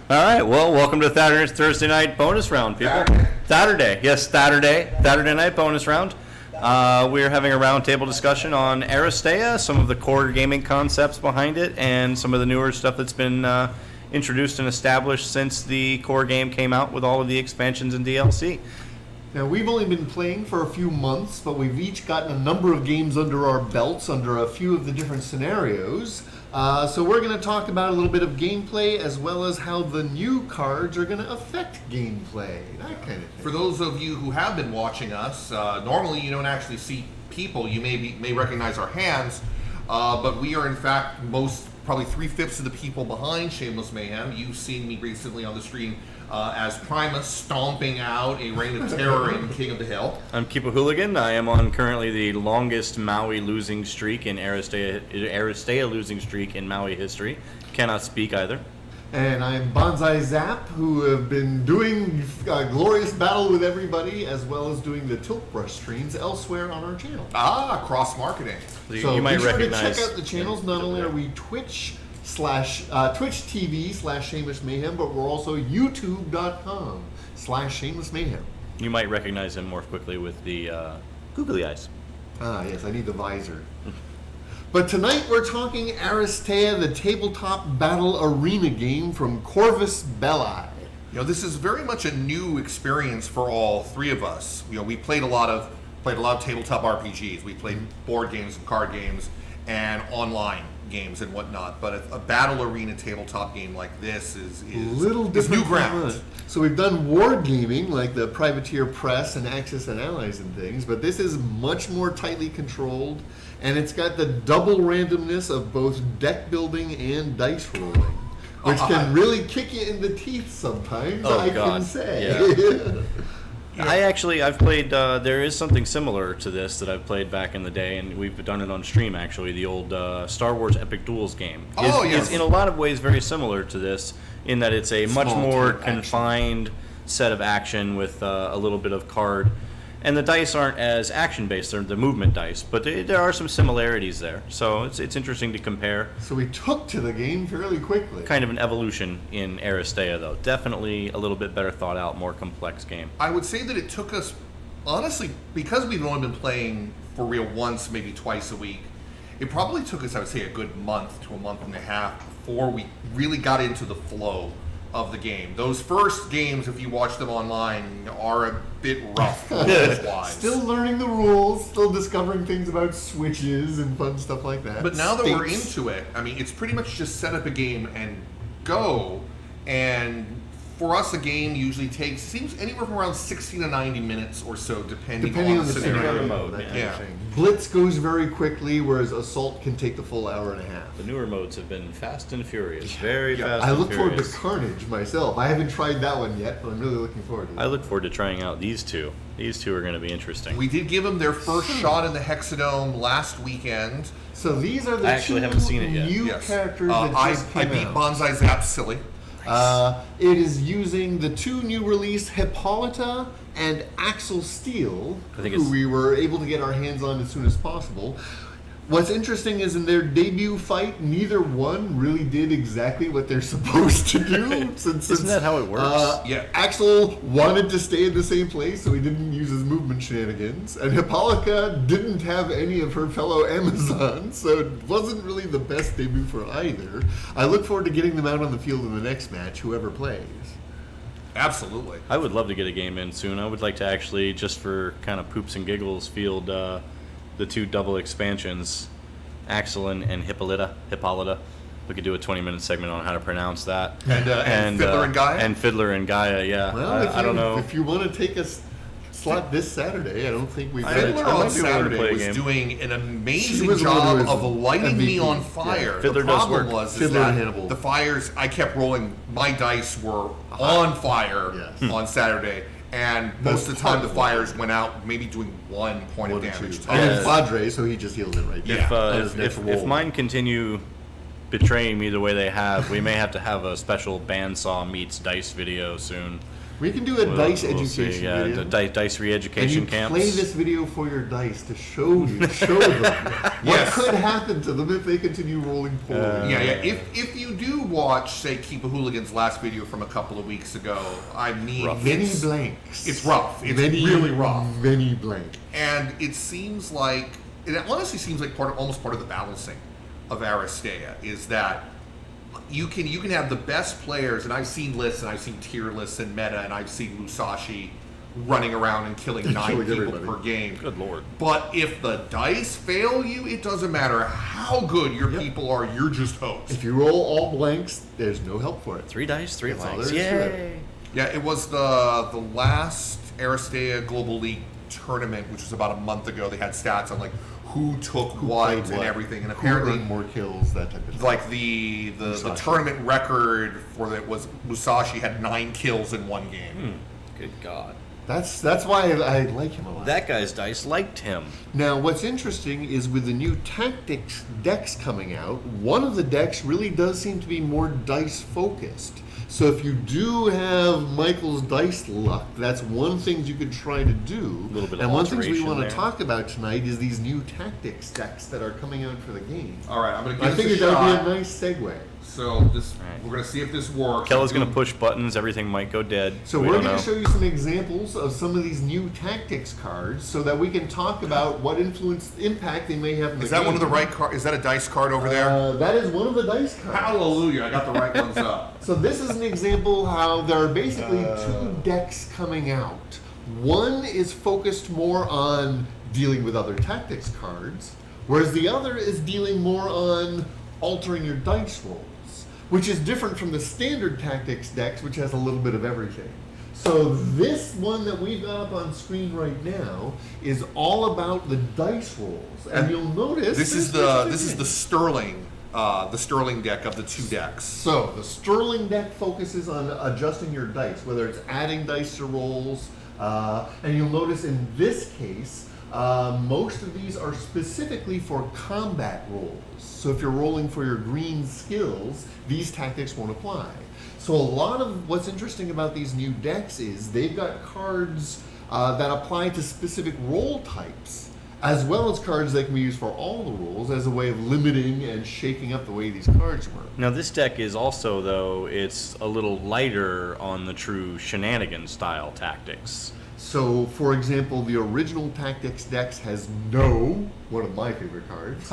All right, well, welcome to Thursday night bonus round, people. Saturday night bonus round. We're having a roundtable discussion on Aristeia, some of the core gaming concepts behind it, and some of the newer stuff that's been introduced and established since the core game came out with all of the expansions and DLC. Now, we've only been playing for a few months, but we've each gotten a number of games under our belts, under a few of the different scenarios. So we're going to talk about a little bit of gameplay, as well as how the new cards are going to affect gameplay, that kind of thing. For those of you who have been watching us, normally you don't actually see people. You may recognize our hands, but we are in fact probably 3/5 of the people behind Shameless Mayhem. You've seen me recently on the stream as Primus stomping out a reign of terror in King of the Hill. I'm Kipahuligan. I am on currently the longest Maui losing streak in Aristeia losing streak in Maui history. Cannot speak either. And I'm BanzaiZAP, who have been doing a glorious battle with everybody, as well as doing the tilt brush streams elsewhere on our channel. Cross-marketing. So you might be sure recognize. to check out the channels. Not only are we Twitch TV/Shameless Mayhem, but we're also YouTube.com/Shameless Mayhem. You might recognize him more quickly with the googly eyes. Ah, yes, I need the visor. But tonight we're talking Aristeia, the tabletop battle arena game from Corvus Belli. You know, this is very much a new experience for all three of us. You know, we played a lot of tabletop RPGs. We played board games and card games and online games and whatnot. But a battle arena tabletop game like this is little different new ground. So we've done wargaming like the Privateer Press and Axis and Allies and things, but this is much more tightly controlled, and it's got the double randomness of both deck building and dice rolling, which can really kick you in the teeth sometimes, can say. Yeah. I've played, there is something similar to this that I've played back in the day, and we've done it on stream actually, the old Star Wars Epic Duels game. Is in a lot of ways very similar to this, in that it's a much more confined set of action with a little bit of card. And the dice aren't as action-based, they're the movement dice, but there are some similarities there. So it's interesting to compare. So we took to the game fairly quickly. Kind of an evolution in Aristeia, though. Definitely a little bit better thought out, more complex game. I would say that it took us, honestly, because we've only been playing for real once, maybe twice a week, it probably took us, I would say, a good month to a month and a half before we really got into the flow of the game. Those first games, if you watch them online, are a bit rough. Still learning the rules, still discovering things about switches and fun stuff like that. But now that we're into it, I mean, it's pretty much just set up a game and go. And for us, a game usually seems anywhere from around 60 to 90 minutes or so, depending on the scenario. Mode. Blitz goes very quickly, whereas Assault can take the full hour and a half. The newer modes have been fast and furious. Very fast I and look forward to furious. Carnage myself. I haven't tried that one yet, but I'm really looking forward to it. I look forward to trying out these two. These two are going to be interesting. We did give them their first shot in the Hexadome last weekend. So these are the haven't seen it yet. new characters that just came I beat out. BanzaiZAP silly. It is using the two new released Hippolyta and Axel Steel, who we were able to get our hands on as soon as possible. What's interesting is in their debut fight, neither one really did exactly what they're supposed to do. Isn't that how it works? Axel wanted to stay in the same place, so he didn't use his movement shenanigans. And Hippolyta didn't have any of her fellow Amazons, so it wasn't really the best debut for either. I look forward to getting them out on the field in the next match, whoever plays. Absolutely. I would love to get a game in soon. I would like to actually, just for kind of poops and giggles, field the two double expansions, Axel and Hippolyta. We could do a 20-minute segment on how to pronounce that. And Fiddler and Gaia? And Fiddler and Gaia, yeah. Well, I don't know. If you want to take a slot this Saturday, I don't think we've Fiddler on Saturday was doing an amazing job of lighting me on fire. Fiddler the does problem work. was Fiddler that and Hannibal. the fires, I kept rolling, my dice were on fire on Saturday. And most of the time the fires went out maybe doing 1 point of damage. And it's Padre, so he just heals it right there. If mine continue betraying me the way they have, we may have to have a special bandsaw meets dice video soon. We can do a dice education see. video. Dice re-education and you camps. play this video for your dice to show them what could happen to them if they continue rolling poorly. If you do watch, say, Kipahuligan's last video from a couple of weeks ago, I mean, many blanks. It's rough. It's really rough. Many blanks. And it seems like, it honestly seems like almost part of the balancing of Aristeia is that you can have the best players, and I've seen lists, and I've seen tier lists and meta, and I've seen Musashi running around and killing 9 people per game. Good lord. But if the dice fail you, it doesn't matter how good your people are, you're just host. If you roll all blanks, there's no help for it. 3 dice, 3 That's all blanks. there is to it. Yeah, it was the last Aristeia Global League tournament, which was about a month ago. They had stats on like who took what and everything, and apparently more kills, that type of stuff. like the tournament record for that was Musashi had 9 kills in one game. Good God. That's why I like him a lot. That guy's dice liked him. Now, what's interesting is with the new tactics decks coming out, one of the decks really does seem to be more dice focused. So if you do have Michael's dice luck, that's one thing you could try to do. A little bit of and one thing we alteration want to there. talk about tonight is these new tactics decks that are coming out for the game. All right, I'm going to I give think this a that would shot. be a nice segue. So we're going to see if this works. Kella's going to push buttons. Everything might go dead. So We we're don't going know. to show you some examples of some of these new tactics cards so that we can talk about what impact they may have in the Is that game. one of the right cards? Is that a dice card over there? That is one of the dice cards. Hallelujah, I got the right ones up. So this is an example how there are basically 2 decks coming out. One is focused more on dealing with other tactics cards, whereas the other is dealing more on altering your dice rolls, which is different from the standard tactics decks, which has a little bit of everything. So this one that we've got up on screen right now is all about the dice rolls, and you'll notice This is the Sterling deck of the 2 decks. So the Sterling deck focuses on adjusting your dice, whether it's adding dice to rolls, and you'll notice in this case, most of these are specifically for combat rolls. So if you're rolling for your green skills, these tactics won't apply. So a lot of what's interesting about these new decks is they've got cards that apply to specific role types, as well as cards that can be used for all the roles as a way of limiting and shaking up the way these cards work. Now this deck is also, though, it's a little lighter on the true shenanigan style tactics. So, for example, the original Tactics decks has no, one of my favorite cards,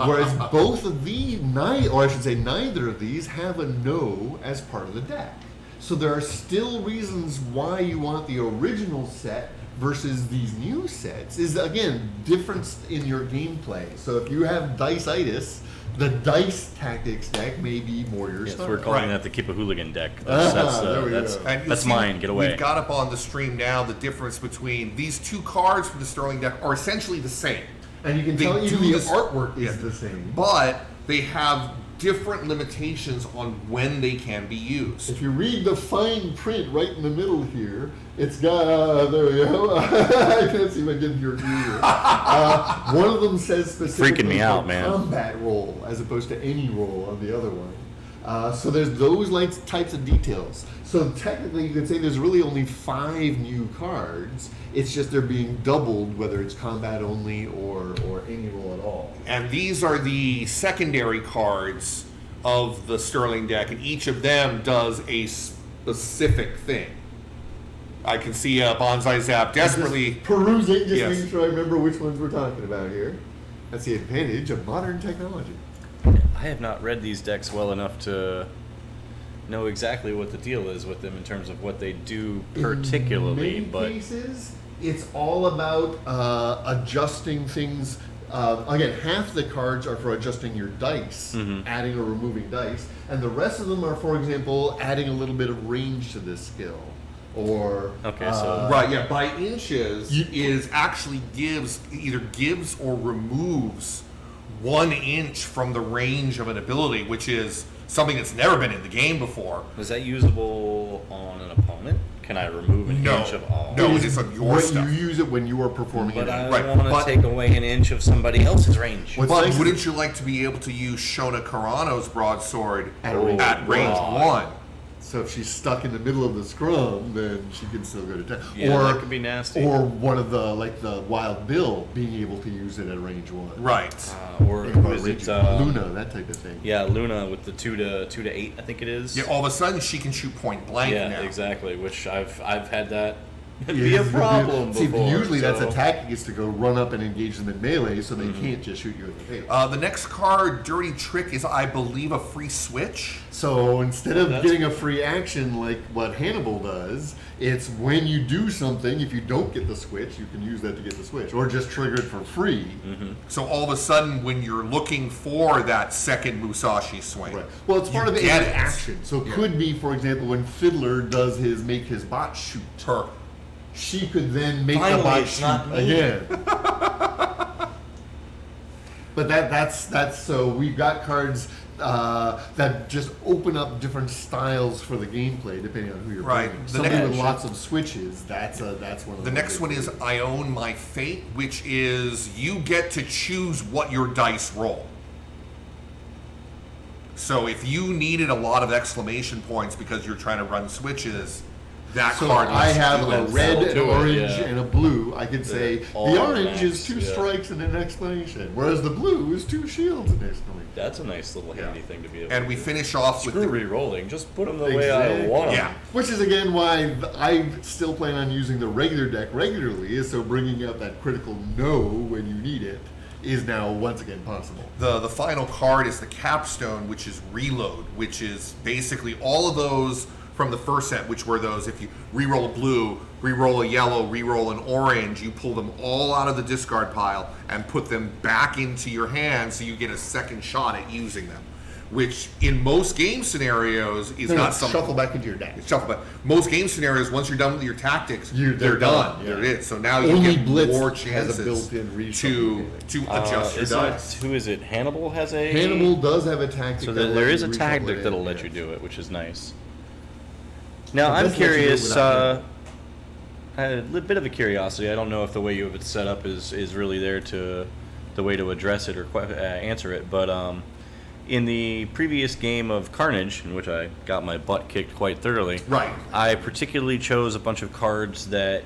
whereas both of these, neither of these have a no as part of the deck. So there are still reasons why you want the original set versus these new sets, is again, difference in your gameplay. So if you have Dice-itis, the Dice Tactics deck may be more your Yes, style. we're calling that the Kipahuligan deck. That's mine. Get away. We've got up on the stream now the difference between these 2 cards from the Sterling deck are essentially the same. And you can They tell do even the this- artwork is yeah. the same. But they have different limitations on when they can be used. If you read the fine print right in the middle here, it's got, there we go. I can't see if I get your view. One of them says specifically Freaking me out, for man. combat roll as opposed to any roll on the other one. So there's those types of details. So technically you could say there's really only 5 new cards. It's just they're being doubled, whether it's combat only or any roll at all. And these are the secondary cards of the Sterling deck, and each of them does a specific thing. I can see BanzaiZAP desperately. Just perusing, just Yes. making sure I remember which ones we're talking about here. That's the advantage of modern technology. I have not read these decks well enough to know exactly what the deal is with them in terms of what they do particularly, In but many cases, it's all about adjusting things. Again, half the cards are for adjusting your dice, adding or removing dice, and the rest of them are, for example, adding a little bit of range to this skill. Or Okay, so- Right, yeah, by inches You- is actually either gives or removes 1 inch from the range of an ability, which is something that's never been in the game before. is that usable on an opponent? Can I remove an No. inch of all? No. it is it's on your when stuff. you use it when you are performing But it. I Right, want to but- take away an inch of somebody else's range. What's But nice is- wouldn't you like to be able to use Shona Carano's broadsword At range at range one. 1? So So if she's stuck in the middle of the scrum, then she can still go to town. Yeah, that could be nasty. Or one of the Wild Bill being able to use it at range 1. Right. Or is it Luna, that type of thing. Yeah, Luna with the 2 to 8, I think it is. Yeah, all of a sudden she can shoot point blank now. Yeah, exactly. Which I've had that be a problem See, before. usually that's attacking is to go run up and engage them in melee, so they can't just shoot you in the face. The next card, Dirty Trick, is I believe a free switch. So instead of getting a free action like what Hannibal does, it's when you do something, if you don't get the switch, you can use that to get the switch, or just trigger it for free. So all of a sudden, when you're looking for that second Musashi swing, Right. Well, it's part of any get it. action. So it could be, for example, when Fiddler does make his bot shoot. Her. She could then make Finally, the bot it's not shoot me. again. But that's so we've got cards that just open up different styles for the gameplay depending on who you're Right. playing. The Something next- with lots of switches. That's one of The next one is I Own My Fate, which is you get to choose what your dice roll. So if you needed a lot of exclamation points because you're trying to run switches, that So card I lets you have do a it. red, an do it, orange, yeah. and a blue. I could say all the orange max, is 2 yeah. strikes and an exclamation, whereas the blue is 2 shields and an exclamation. That's a nice little handy thing to be able And to we do. finish off Screw with the, re-rolling. Just put them the way I Exactly. want them. Yeah. Which is again why I still plan on using the regular deck regularly, is so bringing up that critical no when you need it is now once again possible. the final card is the Capstone, which is Reload, which is basically all of those from the first set, which were those, if you re-roll a blue, re-roll a yellow, re-roll an orange, you pull them all out of the discard pile and put them back into your hand so you get a second shot at using them. Which, in most game scenarios, is No, not something... shuffle back into your deck. Shuffle back. Most game scenarios, once you're done with your tactics, They're they're done. done, yeah. There it is. So now you Only get Blitz more has a chances built-in to reshuffle adjust your Isn't dice. it, who is it? Hannibal has a... Hannible does have a tactic. So that there lets is a you reshuffle tactic it that'll in, let yeah. you do it, which is nice. Now, It I'm does let you do it curious, without a bit of a curiosity. I don't know if the way you have it set up is really there to the way to address it or answer it, but in the previous game of Carnage, in which I got my butt kicked quite thoroughly, Right. I particularly chose a bunch of cards that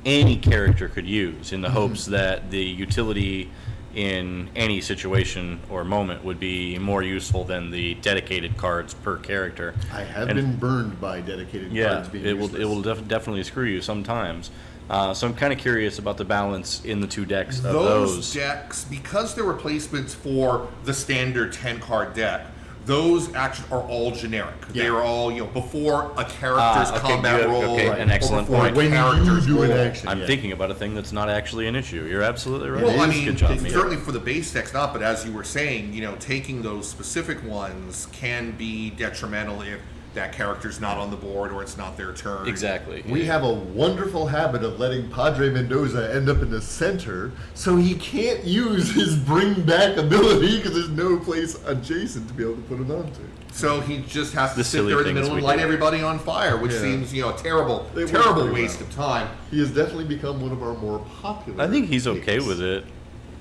any character could use in the hopes that the utility in any situation or moment would be more useful than the dedicated cards per character. I have And- been burned by dedicated Yeah, cards being it will definitely screw you sometimes. So I'm kind of curious about the balance in the 2 decks of Those decks, because they're replacements for the standard 10-card deck, those actually are all generic. Yeah. They're all, before a character's okay, combat good, roll, okay, an or excellent before a point. When you character's do an roll. action, I'm yeah. thinking about a thing that's not actually an issue. You're absolutely right. Well, I is mean, good job, Mia. certainly for the base decks not, but as you were saying, taking those specific ones can be detrimental if that character's not on the board or it's not their turn. Exactly. We have a wonderful habit of letting Padre Mendoza end up in the center, so he can't use his bring back ability because there's no place adjacent to be able to put it onto. So he just has to The sit silly there in the things middle and we light do. everybody on fire, which Yeah. seems, a terrible, It works terrible pretty waste well. of time. He has definitely become one of our more popular. I think he's okay picks. with it.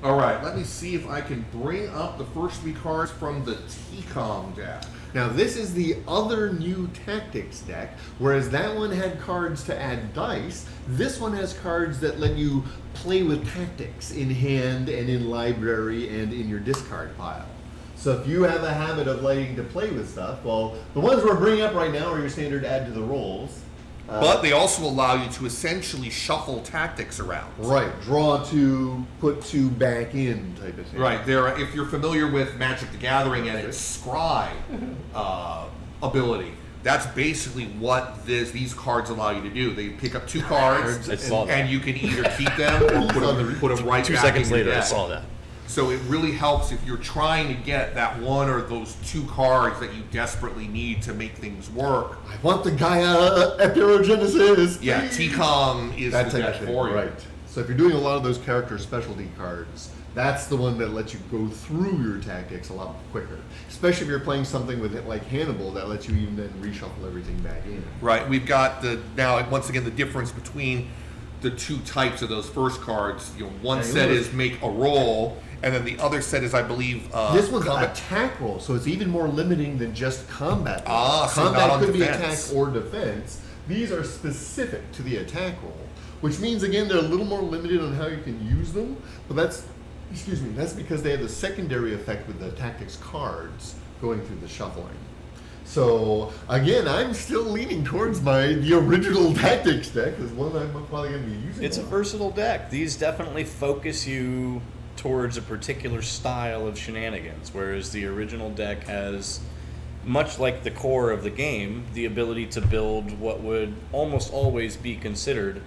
All right, let me see if I can bring up the first 3 cards from the TCOM deck. Now this is the other new tactics deck, whereas that one had cards to add dice. This one has cards that let you play with tactics in hand and in library and in your discard pile. So if you have a habit of liking to play with stuff, well, the ones we're bringing up right now are your standard add to the rolls. But they also allow you to essentially shuffle tactics around. Right, draw 2, put 2 back in type of thing. Right, if you're familiar with Magic the Gathering and its Scry ability, that's basically what these cards allow you to do. They pick up 2 cards, I saw that. and you can either keep them or put them right 2 back seconds in your later, I deck. saw that. So it really helps if you're trying to get that one or those 2 cards that you desperately need to make things work. I want the Gaia Epirogenesis. Yeah, please. TCOM is That the type deck of thing, for you. right. So if you're doing a lot of those character specialty cards, that's the one that lets you go through your tactics a lot quicker. Especially if you're playing something with it like Hannibal that lets you even then reshuffle everything back in. Right, we've got now once again the difference between the two types of those first cards. One set is make a roll, and then the other set is, I believe, this one's combat. attack roll, so it's even more limiting than just combat. So combat not on could be defense. attack or defense. These are specific to the attack roll, which means again they're a little more limited on how you can use them. But that's because they have the secondary effect with the tactics cards going through the shuffling. So again, I'm still leaning towards the original tactics deck as one I'm probably going to be using. It's a versatile deck. These definitely focus you towards a particular style of shenanigans, whereas the original deck has, much like the core of the game, the ability to build what would almost always be considered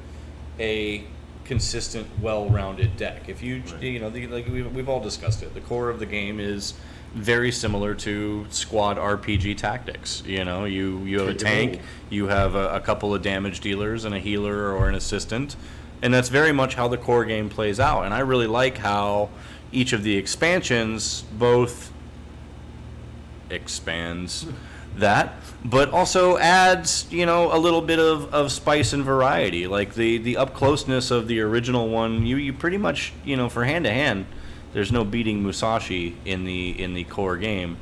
a consistent, well-rounded deck. If you, we've all discussed it. The core of the game is very similar to squad RPG tactics. You have a tank, you have a couple of damage dealers and a healer or an assistant, and that's very much how the core game plays out. And I really like how each of the expansions both expands that, but also adds, a little bit of spice and variety. Like the up closeness of the original one, you pretty much, for hand to hand, there's no beating Musashi in the core game,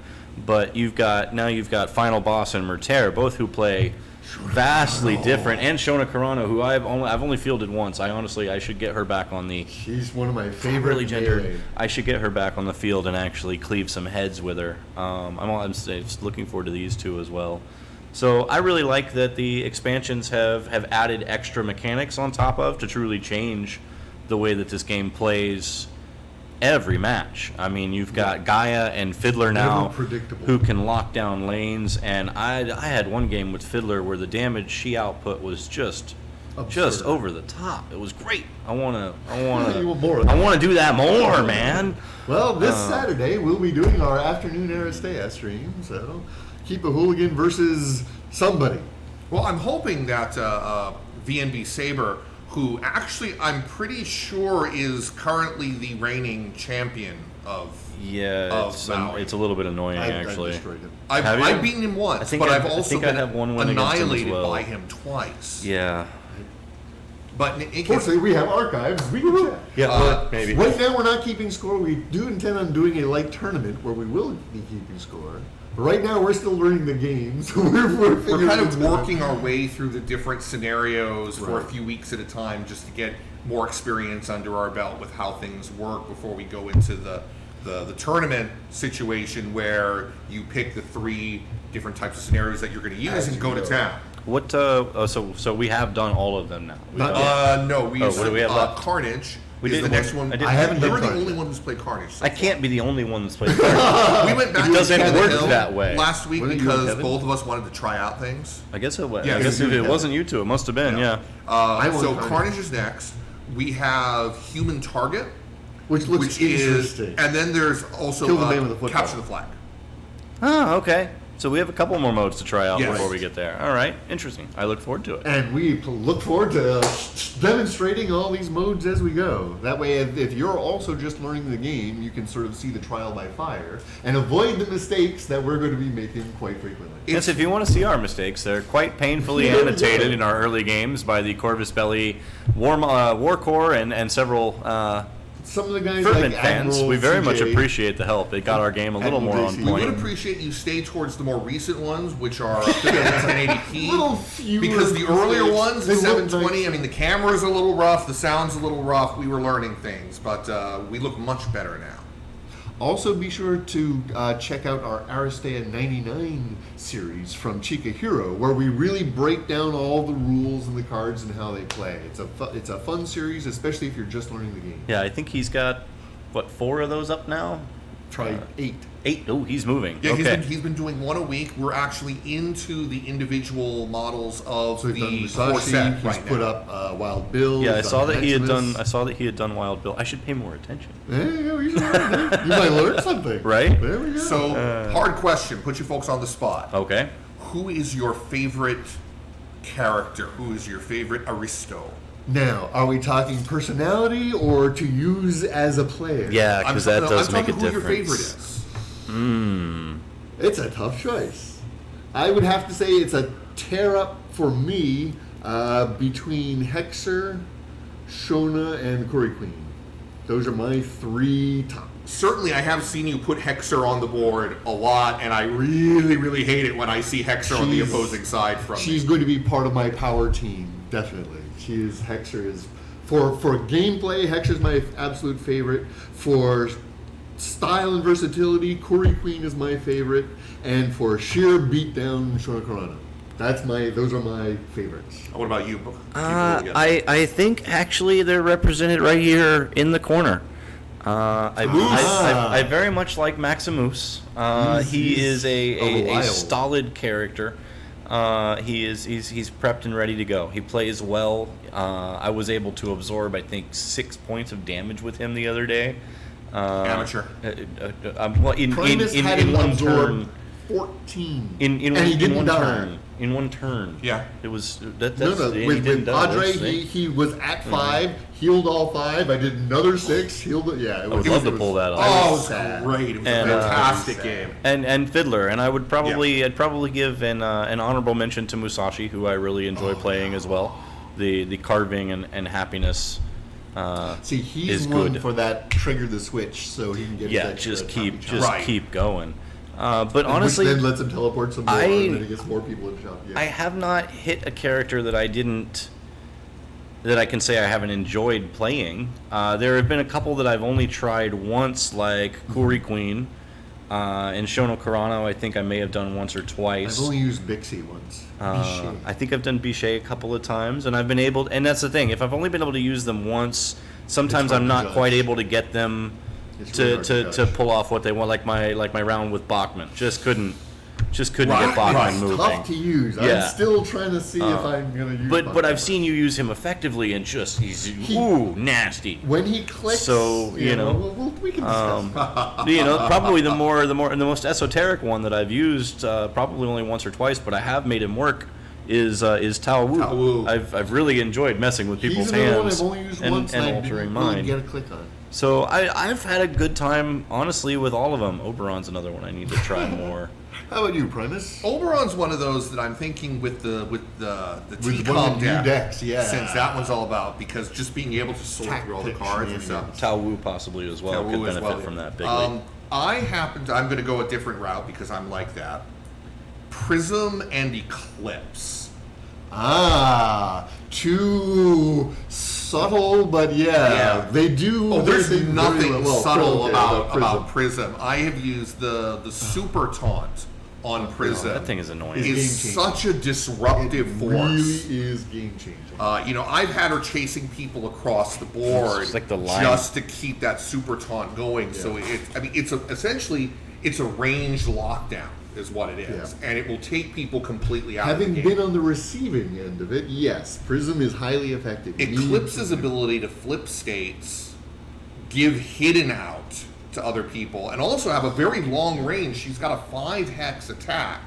but you've got Final Boss and Merter, both who play vastly different, and Shona Carano, who I've only fielded once. I should get her back on the. She's one of my favorite. Really gendered. I should get her back on the field and actually cleave some heads with her. I'm just looking forward to these two as well. So I really like that the expansions have added extra mechanics on top of to truly change the way that this game plays every match. I mean, you've got Gaia and Fiddler now who can lock down lanes, and I had one game with Fiddler where the damage she output was just over the top. It was great. I want to do that more, man. Well, this Saturday we'll be doing our afternoon Aristeia stream, so Kipahuligan versus somebody. Well, I'm hoping that VNB Saber, who actually I'm pretty sure is currently the reigning champion of Maui. It's a little bit annoying, actually. I've beaten him once, but I've also been annihilated well. by him twice. Yeah. But fortunately, we have archives. We can check. Yeah, maybe. Right now, we're not keeping score. We do intend on doing a light tournament where we will be keeping score. But right now, we're still learning the game, so we're kind of working our way through the different scenarios for a few weeks at a time, just to get more experience under our belt with how things work before we go into the tournament situation where you pick the 3 different types of scenarios that you're going to use and go to town. What? So we have done all of them now. No, we what do we have left? Carnage. We is did the next one. I haven't done You're the Carnage. only one who's played Carnage. I can't be the only one that's played Carnage. We went back. It doesn't to work Hill that way. Last week Wasn't because you, both of us wanted to try out things. I guess it was. Yeah, I guess if it wasn't you two, it must have been. Yeah. So Carnage is next. We have Human Target, which looks interesting. And then there's also Kill the man with the football. Capture the Flag. Oh, okay. So we have a couple more modes to try out before we get there. All right, interesting. I look forward to it. And we look forward to demonstrating all these modes as we go. That way, if you're also just learning the game, you can sort of see the trial by fire and avoid the mistakes that we're going to be making quite frequently. Yes, if you want to see our mistakes, they're quite painfully annotated in our early games by the Corvus Belli War Corps and several some of the guys fervent like fans. Admiral We very much CJ. appreciate the help. It got our game a little more on JC. We point. would appreciate you stay towards the more recent ones, which are 1080p. Little fewer Because the earlier mistakes. ones, the They look 720, nice. I mean, the camera's a little rough, the sound's a little rough. We were learning things, but we look much better now. Also, be sure to check out our Aristeia 99 series from Chikahiro, where we really break down all the rules and the cards and how they play. It's a fun series, especially if you're just learning the game. Yeah, I think he's got, 4 of those up now? Try 8. 8? Oh, he's moving. Yeah, okay. he's been doing one a week. We're actually into the individual models of So he's done the Musashi, core set he's right put now. up Wild Bill. Yeah, I he's saw done that he had Maximus. done. I saw that he had done Wild Bill. I should pay more attention. There you go. You might learn something. Right? There we go. So, hard question. Put you folks on the spot. Okay. Who is your favorite character? Who is your favorite Aristo? Now, are we talking personality or to use as a player? Yeah, because that does make a who your favorite difference. is. It's a tough choice. I would have to say it's a tear up for me between Hexer Shona, and Curry Queen. Those are my 3 top. Certainly, I have seen you put Hexer on the board a lot, and I really, really hate it when I see Hexer on the opposing side from She's me. going to be part of my power team, definitely. Hexer is for gameplay. Hexer's my absolute favorite. For style and versatility, Curry Queen is my favorite, and for sheer beatdown, Shona Karana. Those are my favorites. What about you? I think actually they're represented right here in the corner. I very much like Maximus. He is a stolid character. He's prepped and ready to go. He plays well. I was able to absorb, I think, 6 points of damage with him the other day. Amateur. Well, in one turn. 14. In he didn't one die. turn. In one turn. Yeah. It was No. With Padre, he was at 5, healed all 5. I did another 6, healed it. Yeah, I would love to pull that off. Oh, it was great. It was a fantastic game. And Fiddler, and I'd probably give an honorable mention to Musashi, who I really enjoy playing as well. The carving and happiness. See, he's is one good. for that trigger the switch, so he can get. Yeah, his just extra keep going. But honestly, which then lets him teleport some more, and then he gets more people in the shop. Yeah. I have not hit a character that I can say I haven't enjoyed playing. There have been a couple that I've only tried once, like Curry Queen, and Shono Karano. I think I may have done once or twice. I've only used Bixie once. Bichet. I think I've done Bichet a couple of times, and I've been able. And that's the thing. If I've only been able to use them once, sometimes I'm not quite able to get them to pull off what they want. Like my round with Bachman, just couldn't get Bachman moving. Tough to use. Yeah. I'm still trying to see if I'm gonna use. But I've seen you use him effectively, and he's nasty. When he clicks, So we can discuss. Probably the most esoteric one that I've used, probably only once or twice, but I have made him work. Is Tao Wu. Tao Wu. I've really enjoyed messing with people's He's another hands one I've only used and once, and I altering didn't mine. really get a click on. So I've had a good time, honestly, with all of them. Oberon's another one I need to try more. How about you, Primus? Oberon's one of those that I'm thinking with the With T-Com one of the new deck, decks, yeah. since that one's all about, because just being able to sort Tactic through all the cards and shenanigans. stuff. Tao Wu possibly as well Tao could Wu as benefit well, from yeah. that bigly. I'm going to go a different route because I'm like that. Prism and Eclipse. Too subtle, but yeah. They do. Oh, there's they do nothing very well. subtle Prism. about Prism. I have used the super taunt on Prism. That thing is annoying. It is Game such a disruptive force. Really is game changing. I've had her chasing people across the board It's like the line. just to keep that super taunt going. So essentially it's a ranged lockdown is what it is, and it will take people completely out Having of the game. been on the receiving end of it, yes, Prism is highly effective. Eclipse's ability to flip states, give hidden out to other people, and also have a very long range. She's got a 5 hex attack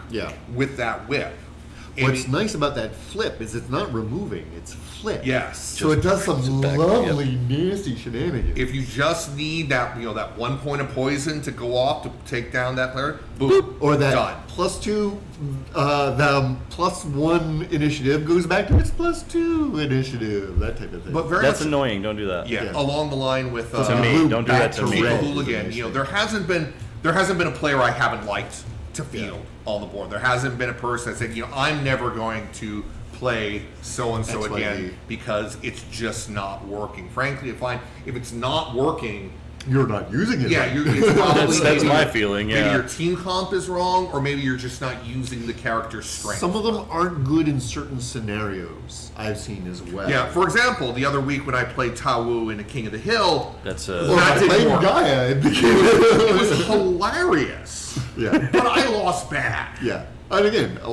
with that whip. What's nice about that flip is it's not removing, it's flip. Yes. So it does some back, lovely, nasty shenanigans. If you just need that, that 1 point of poison to go off to take down that player, boop, or that done. +2, the +1 initiative goes back to its +2 initiative, that type of thing. But very That's much, annoying. Don't do that. yeah, along the line with To me, don't do that to me. Kipahuligan. There hasn't been a player I haven't liked to field on the board. There hasn't been a person that said, I'm never going to play so and so again because it's just not working. Frankly, if it's not working, you're not using it. yeah, right. it's probably That's my feeling. Maybe Yeah. your team comp is wrong, or maybe you're just not using the character's strength. Some of them aren't good in certain scenarios, I've seen as well. Yeah, for example, the other week when I played Tao Wu in The King of the Hill, That's Or that I didn't played work. Gaia in the it was hilarious. Yeah. But I lost bad. Yeah. And again, our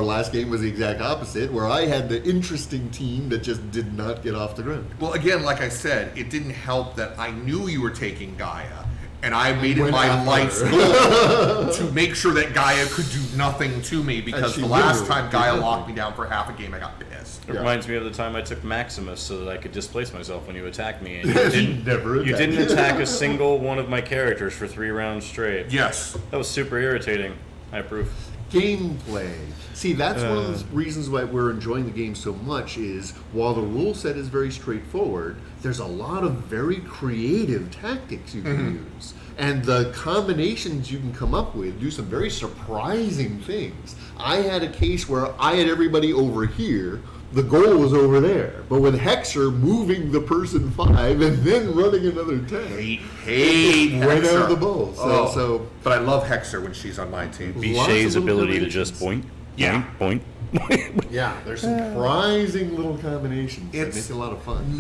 last game was the exact opposite, where I had the interesting team that just did not get off the ground. Well, again, like I said, it didn't help that I knew you were taking Gaia, and I made it Went my after life's her. goal to make sure that Gaia could do nothing to me, because she the last literally time Gaia did locked nothing. me down for half a game, I got pissed. It reminds me of the time I took Maximus so that I could displace myself when you attacked me. And She never you attacked. didn't attack a single one of my characters for 3 rounds straight. Yes. That was super irritating. I approve. Gameplay. See, that's one of the reasons why we're enjoying the game so much is while the rule set is very straightforward, there's a lot of very creative tactics you can use. And the combinations you can come up with do some very surprising things. I had a case where I had everybody over here, the goal was over there. But with Hexer moving the person 5 and then running another 10, hate right Hexer. out of the bowl. But I love Hexer when she's on my team. Bichet's of little ability to just point, point. yeah, there's surprising little combinations that It's make it a lot of fun.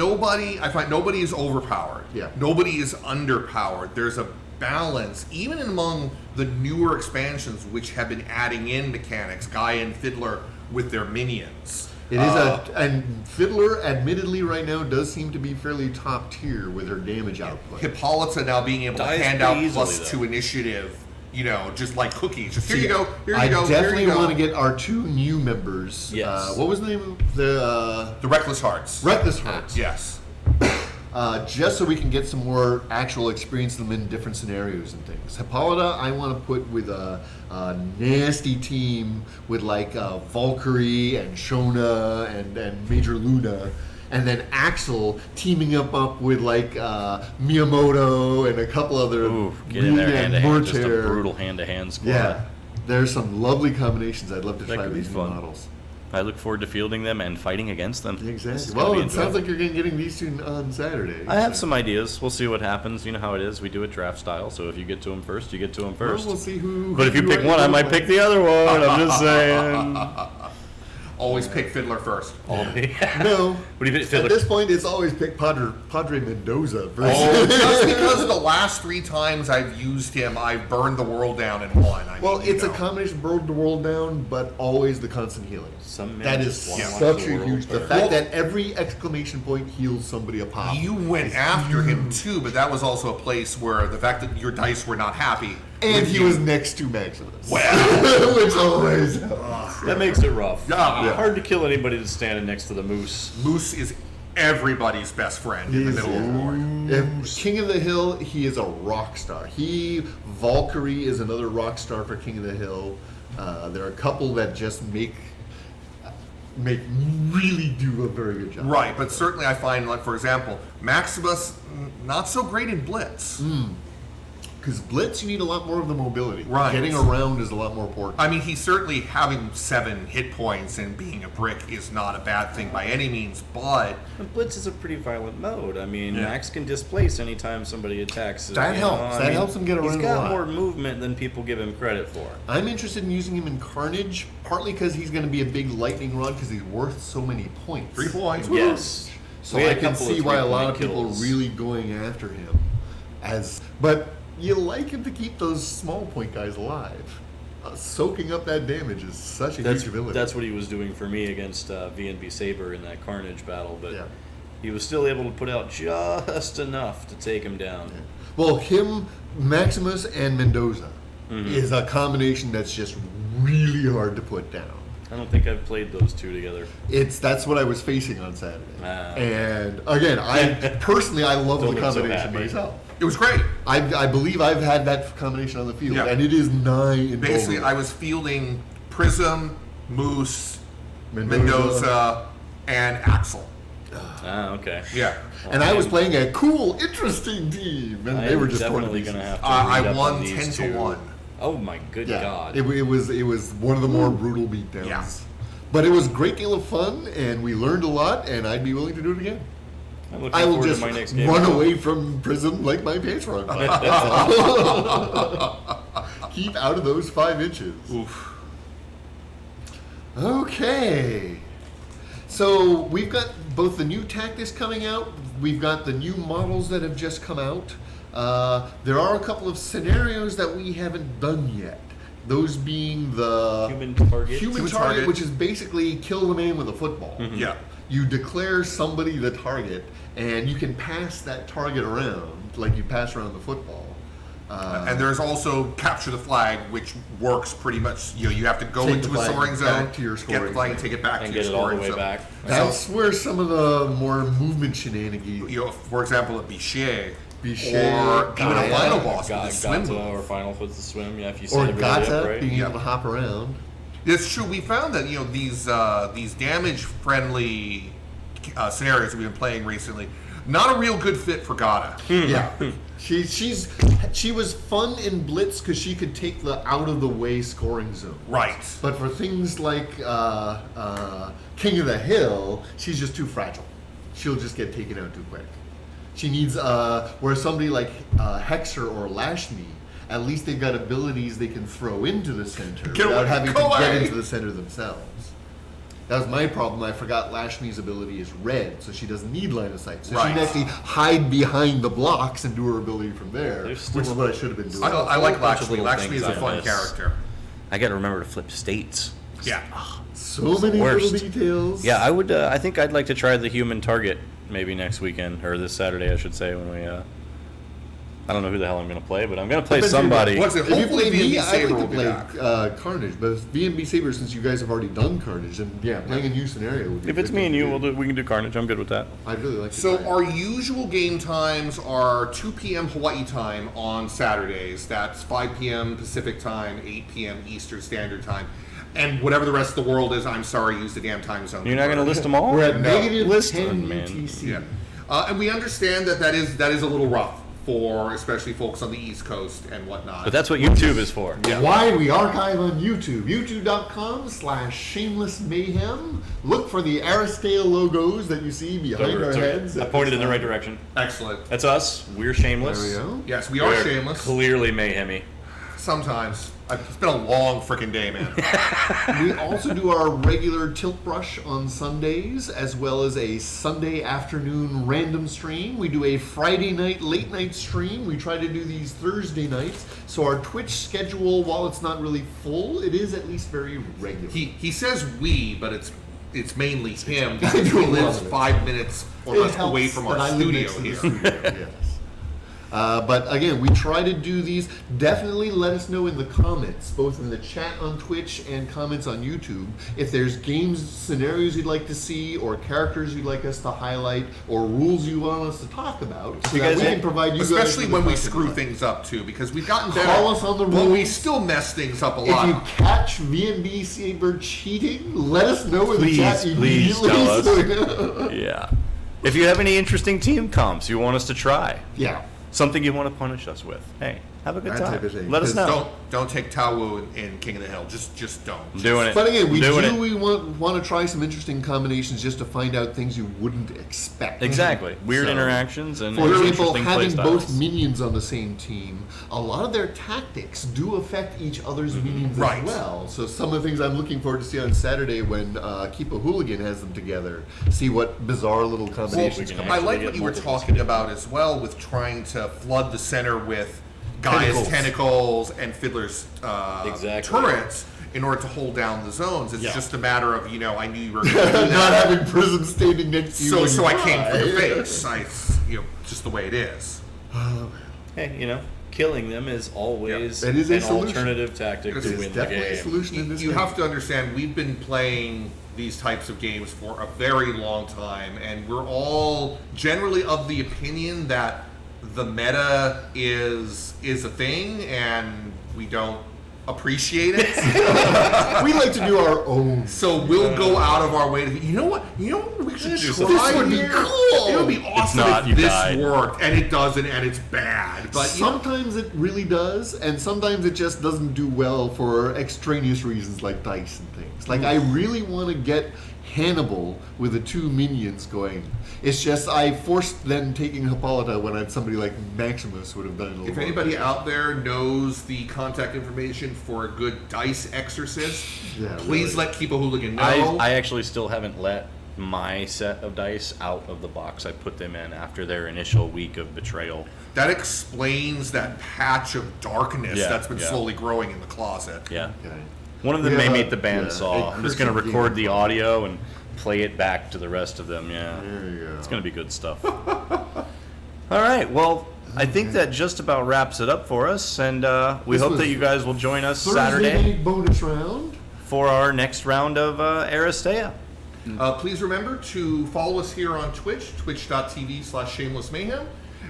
I find nobody is overpowered. Yeah. Nobody is underpowered. There's a balance, even among the newer expansions, which have been adding in mechanics, Guy and Fiddler with their minions. It is and Fiddler, admittedly, right now does seem to be fairly top tier with her damage output. Hippolyta now being able to Dies hand out pretty easily, +2 initiative, just like cookies. Just here you go, here you I go, here definitely you go. want to get our 2 new members. Yes. What was the name of the The Reckless Hearts. Reckless Hearts? Yes. Just so we can get some more actual experience them in different scenarios and things. Hippolyta, I want to put with a nasty team with like Valkyrie and Shona and Major Luna, and then Axel teaming up with like Miyamoto and a couple other. Ooh, get in there Rina hand and to hand, just a Mortair. brutal hand to hand squad. Yeah, there's some lovely combinations. I'd love to That try could be these new fun. models. I look forward to fielding them and fighting against them. This Exactly. is gonna Well, be it sounds enjoyable. like you're getting these 2 on Saturday. I have some ideas. We'll see what happens. You know how it is. We do it draft style, so if you get to them first, you get to them first. Well, we'll see who. But if you who pick one, I might pick the other one. I'm just saying. Always pick Fiddler first. No. What do you think, At Fiddler? this point, it's always pick Padre Mendoza versus. Oh, just because the last 3 times I've used him, I've burned the world down and won. Well, it's a combination of burn the world down, but always the constant healing. Some men That is just wanna watch such the a world huge. The burn. fact that every exclamation point heals somebody a pop. You went after him too, but that was also a place where the fact that your dice were not happy. And with he you- was next to Maximus. Well, Which always helps. That makes it rough. Yeah. Hard to kill anybody that's standing next to the moose. Moose is everybody's best friend in the middle of the board. If King of the Hill, he is a rock star. Valkyrie is another rock star for King of the Hill. There are a couple that just make really do a very good job. Right, but certainly I find, like for example, Maximus not so great in Blitz. Because Blitz, you need a lot more of the mobility. Right. Getting around is a lot more important. I mean, he's certainly having 7 hit points and being a brick is not a bad thing by any means, but And Blitz is a pretty violent mode. I mean, Yeah. Max can displace anytime somebody attacks. That you know, helps. I That mean, helps him get around He's a got lot. more movement than people give him credit for. I'm interested in using him in Carnage, partly because he's going to be a big lightning rod because he's worth so many points. 3 points. Yes. So We had I a can couple of see why a lot of 3-point people are kills. really going after him. But you like him to keep those small point guys alive. Soaking up that damage is such a huge ability. That's what he was doing for me against VNB Saber in that Carnage battle, but Yeah. he was still able to put out just enough to take him down. Well, him, Maximus, and Mendoza is a combination that's just really hard to put down. I don't think I've played those two together. That's what I was facing on Saturday. Ah. And again, I personally love Don't the look so combination happy. myself. It was great. I believe I've had that combination on the field, Yeah. and it is nigh in Basically, I was fielding Prism, Moose, Mendoza, and Axel. Ah, okay. Yeah. and I was playing a cool, interesting team, and they were just definitely going to have to. I read up won on these 10 two. to 1. Oh my good God! It was one of the more brutal beatdowns. Yeah. But it was a great deal of fun, and we learned a lot, and I'd be willing to do it again. I'm looking I will forward just to my next game. run away from prison like my pants were on fire. That's all. Keep out of those 5 inches. Oof. Okay. So we've got both the new tactics coming out. We've got the new models that have just come out. There are a couple of scenarios that we haven't done yet. Those being the Human target. human target. target, which is basically kill the man with a football. Yeah. You declare somebody the target, and you can pass that target around like you pass around the football. And there's also capture the flag, which works pretty much. You have to go Take into the a flag scoring zone, back to your get scoring the flag, and zone. take it back and to get your it all the scoring way zone. back. That's where some of the more movement shenanigans. For example, at Bichet, Bichet, or even a Gaia. final boss with a swim Gata move. or final with the swim. Yeah, if you set Or everybody up Gata right. being able to hop around. It's true. We found that these damage-friendly scenarios that we've been playing recently, not a real good fit for Gata. Yeah. She was fun in Blitz because she could take the out of the way scoring zone. Right. But for things like King of the Hill, she's just too fragile. She'll just get taken out too quick. She needs where somebody like Hexer or Lashmi, at least they've got abilities they can throw into the center without having to get into the center themselves. That was my problem. I forgot Lashmi's ability is red, so she doesn't need line of sight. So she can actually hide behind the blocks and do her ability from there, which is what I should have been doing. I like bunch of Lakshmi. little Lakshmi things is a I fun miss. character. I got to remember to flip states. Yeah. So many worst. little details. Yeah, I would. I think I'd like to try the human target maybe next weekend or this Saturday, I should say. When we, I don't know who the hell I'm going to play, but I'm going to play somebody. What's it? If you Hopefully, play me, VNB I'd Saber like will to be back. play Carnage, but it's VNB Saber, since you guys have already done Carnage, and playing a new scenario would be If it's good me to and you, do. we can do Carnage. I'm good with that. I'd really like to So try it. our usual game times are 2 p.m. Hawaii time on Saturdays. That's 5 p.m. Pacific time, 8 p.m. Eastern Standard Time. And whatever the rest of the world is, I'm sorry, use the damn time zone. You're not going to list them all? We're at No. negative List 10 them, man. UTC. Yeah. And we understand that is a little rough for especially folks on the East Coast and whatnot. But that's what YouTube is for. Yeah. Why we archive on YouTube. YouTube.com/shameless mayhem. Look for the Aristeia logos that you see behind our heads. I pointed in the right direction. Excellent. That's us. We're shameless. There we go. Yes, we are We're shameless. Clearly mayhemy. Sometimes. It's been a long freaking day, man. We also do our regular tilt brush on Sundays, as well as a Sunday afternoon random stream. We do a Friday night late night stream. We try to do these Thursday nights. So our Twitch schedule, while it's not really full, it is at least very regular. He says we, but it's mainly him I because do he a lot lives of it. 5 minutes or It less helps away from that our I live studio next to the here. studio, yes. But again, we try to do these. Definitely let us know in the comments, both in the chat on Twitch and comments on YouTube, if there's games, scenarios you'd like to see, or characters you'd like us to highlight, or rules you want us to talk about, so You that guys we have- can provide you Especially guys when we with the screw content. things up too, because we've gotten better. Call us on the but we rules. still mess things up a If lot. you catch VNB Saber cheating, let us know in the chat Please immediately. tell us. so we know. Yeah. If you have any interesting team comps you want us to try, Yeah. something you want to punish us with, hey, have a good That time. type of thing. Let us know. Don't take Tao Wu in King of the Hill. Just don't. I'm doing it. But again, we Doing do. it. We want to try some interesting combinations just to find out things you wouldn't expect. Exactly. Weird So, interactions and For example, interesting play having both styles. minions on the same team, a lot of their tactics do affect each other's minions Right. as well. So some of the things I'm looking forward to see on Saturday when Kipahuligan has them together, see what bizarre little combinations can come I actually like get what you were multiples talking together. about as well with trying to flood the center with Gaia's Tentacles. tentacles and Fiddler's Exactly. turrets in order to hold down the zones. It's Yeah. just a matter of, I knew you were going to do Not that. having Prism standing next to you. when So you I came for your try. face. Just the way it is. Hey, killing them is always Yeah. It is a an solution. alternative tactic It to is win the definitely a game. solution in this You game. have to understand, we've been playing these types of games for a very long time, and we're all generally of the opinion that the meta is a thing, and we don't appreciate it. We like to do our own. So we'll go out of our way to. You know what we should do try? something. This would be here? cool. It would be awesome not, if you this died. worked, and it doesn't, and it's bad. But Sometimes it really does, and sometimes it just doesn't do well for extraneous reasons like dice and things. Like, I really want to get Hannibal with the two minions going. It's just I forced then taking Hippolyta when I had somebody like Maximus would have done it a little if more. anybody out there knows the contact information for a good dice exorcist, Yeah, please really. let Kipahuligan know. I actually still haven't let my set of dice out of the box I put them in after their initial week of betrayal. That explains that patch of darkness Yeah, that's been yeah. slowly growing in the closet. Yeah. Okay. One of them We may have meet a- the bandsaw. a I'm just going to cursed record game. the audio and play it back to the rest of them. Yeah. There you go. It's going to be good stuff. All right. Well, I think that just about wraps it up for us. And we This hope was that you guys will join us Thursday Saturday night bonus round. for our next round of Aristeia. Please remember to follow us here on Twitch, twitch.tv/shamelessmayhem.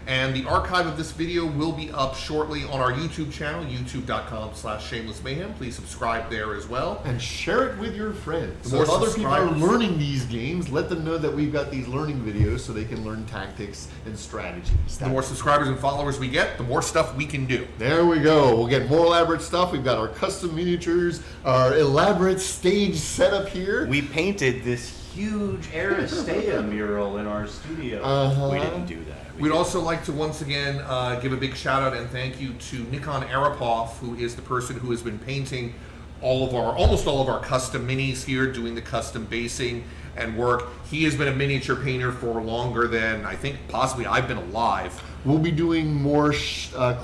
And the archive of this video will be up shortly on our YouTube channel, youtube.com/shamelessmayhem. Please subscribe there as well. And share it with your friends. The more So if other people are subscribers- learning these games, let them know that we've got these learning videos so they can learn tactics and strategies. The more subscribers and followers we get, the more stuff we can do. There we go. We'll get more elaborate stuff. We've got our custom miniatures, our elaborate stage setup here. We painted this huge Aristeia mural in our studio. We didn't do that. We'd also like to once again give a big shout out and thank you to Nikon Arapov, who is the person who has been painting almost all of our custom minis here, doing the custom basing and work. He has been a miniature painter for longer than I think possibly I've been alive. We'll be doing more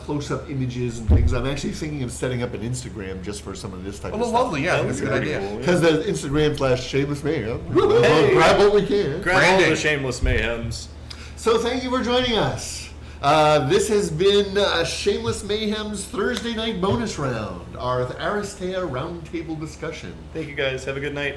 close-up images and things. I'm actually thinking of setting up an Instagram just for some of this type of stuff. Lovely, yeah, that's a good idea. Because the Instagram/Shameless Mayhem. Hey. Grab what we can. Grab all Branding. the shameless mayhems. So thank you for joining us. This has been Shameless Mayhem's Thursday night bonus round, our Aristeia roundtable discussion. Thank you guys. Have a good night.